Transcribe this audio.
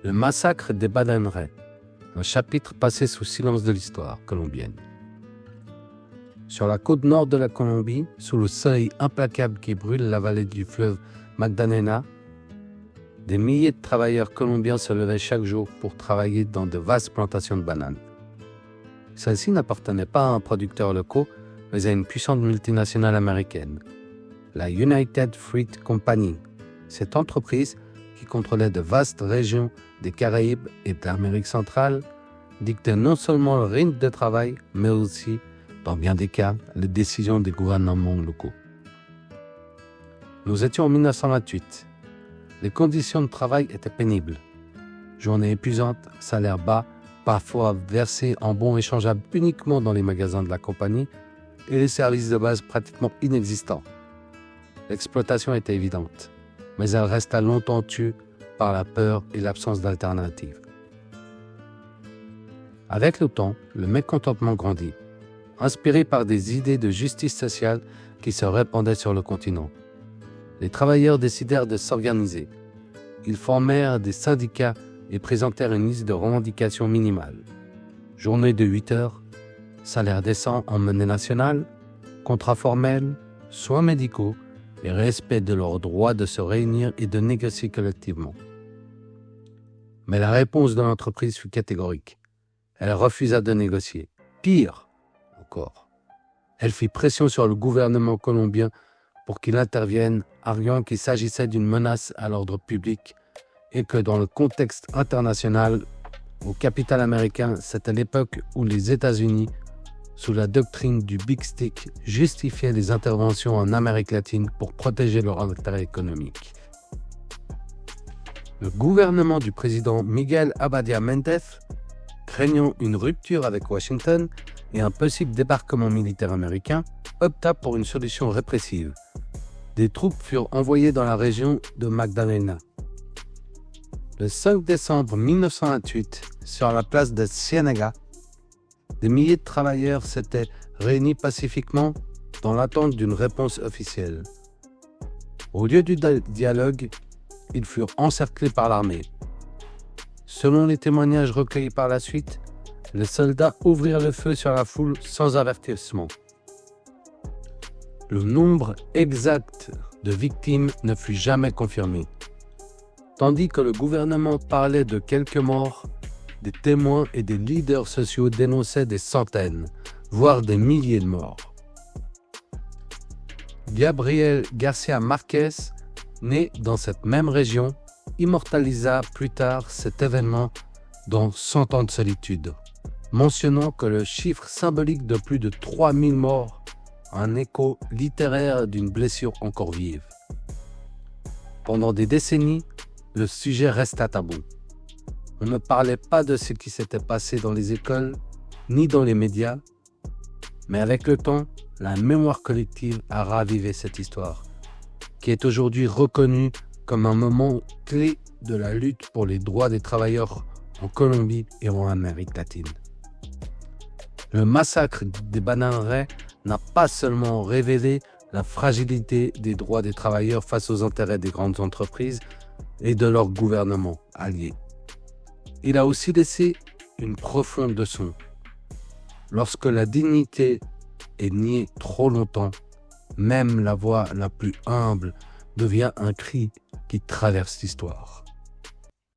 Le massacre des Bananeraies, un chapitre passé sous silence de l'histoire colombienne. Sur la côte nord de la Colombie, sous le soleil implacable qui brûle la vallée du fleuve Magdalena, des milliers de travailleurs colombiens se levaient chaque jour pour travailler dans de vastes plantations de bananes. Celles-ci n'appartenaient pas à un producteur local, mais à une puissante multinationale américaine, la United Fruit Company. Cette entreprise, qui contrôlait de vastes régions des Caraïbes et de l'Amérique centrale, dictait non seulement le rythme de travail, mais aussi, dans bien des cas, les décisions des gouvernements locaux. Nous étions en 1928. Les conditions de travail étaient pénibles. Journées épuisantes, salaires bas, parfois versés en bons échangeables uniquement dans les magasins de la compagnie, et les services de base pratiquement inexistants. L'exploitation était évidente, mais elle resta longtemps tue par la peur et l'absence d'alternatives. Avec le temps, le mécontentement grandit, inspiré par des idées de justice sociale qui se répandaient sur le continent. Les travailleurs décidèrent de s'organiser. Ils formèrent des syndicats et présentèrent une liste de revendications minimales. Journée de 8 heures, salaire décent en monnaie nationale, contrats formels, soins médicaux et respect de leur droit de se réunir et de négocier collectivement. Mais la réponse de l'entreprise fut catégorique. Elle refusa de négocier. Pire encore, elle fit pression sur le gouvernement colombien pour qu'il intervienne, arguant qu'il s'agissait d'une menace à l'ordre public et que dans le contexte international, au capital américain, c'était l'époque où les États-Unis, sous la doctrine du Big Stick, justifiaient les interventions en Amérique latine pour protéger leur intérêt économique. Le gouvernement du président Miguel Abadia Méndez, craignant une rupture avec Washington et un possible débarquement militaire américain, opta pour une solution répressive. Des troupes furent envoyées dans la région de Magdalena. Le 5 décembre 1928, sur la place de Ciénaga, des milliers de travailleurs s'étaient réunis pacifiquement dans l'attente d'une réponse officielle. Au lieu du dialogue, ils furent encerclés par l'armée. Selon les témoignages recueillis par la suite, les soldats ouvrirent le feu sur la foule sans avertissement. Le nombre exact de victimes ne fut jamais confirmé. Tandis que le gouvernement parlait de quelques morts, des témoins et des leaders sociaux dénonçaient des centaines, voire des milliers de morts. Gabriel García Márquez, né dans cette même région, immortalisa plus tard cet événement dans 100 ans de solitude, mentionnant que le chiffre symbolique de plus de 3000 morts a un écho littéraire d'une blessure encore vive. Pendant des décennies, le sujet resta tabou. On ne parlait pas de ce qui s'était passé dans les écoles, ni dans les médias, mais avec le temps, la mémoire collective a ravivé cette histoire, qui est aujourd'hui reconnue comme un moment clé de la lutte pour les droits des travailleurs en Colombie et en Amérique latine. Le massacre des Bananeraies n'a pas seulement révélé la fragilité des droits des travailleurs face aux intérêts des grandes entreprises et de leurs gouvernements alliés. Il a aussi laissé une profonde leçon. Lorsque la dignité est niée trop longtemps, même la voix la plus humble devient un cri qui traverse l'histoire.